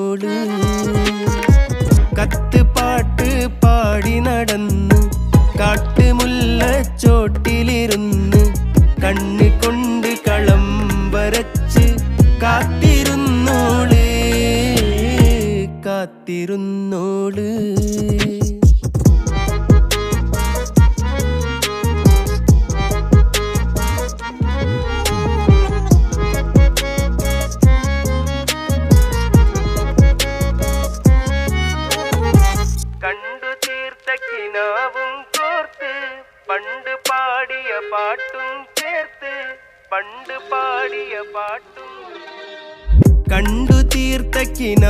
കാത്തിരുന്നോള് കത്ത് പാട്ട് പാടി നടന്ന് കാട്ടുമുല്ലച്ചോട്ടിലിരുന്ന് കണ്ണ് കൊണ്ട് കളം വരച്ച് കാത്തിരുന്നോള് കാത്തിരുന്നോള് കണ്ടു തീർത്ത കിനാവും കോർത്ത് പണ്ട് പാടിയ പാട്ടും ചേർത്ത് പണ്ട് പാടിയ പാട്ടും കണ്ടു തീർത്ത കിനാ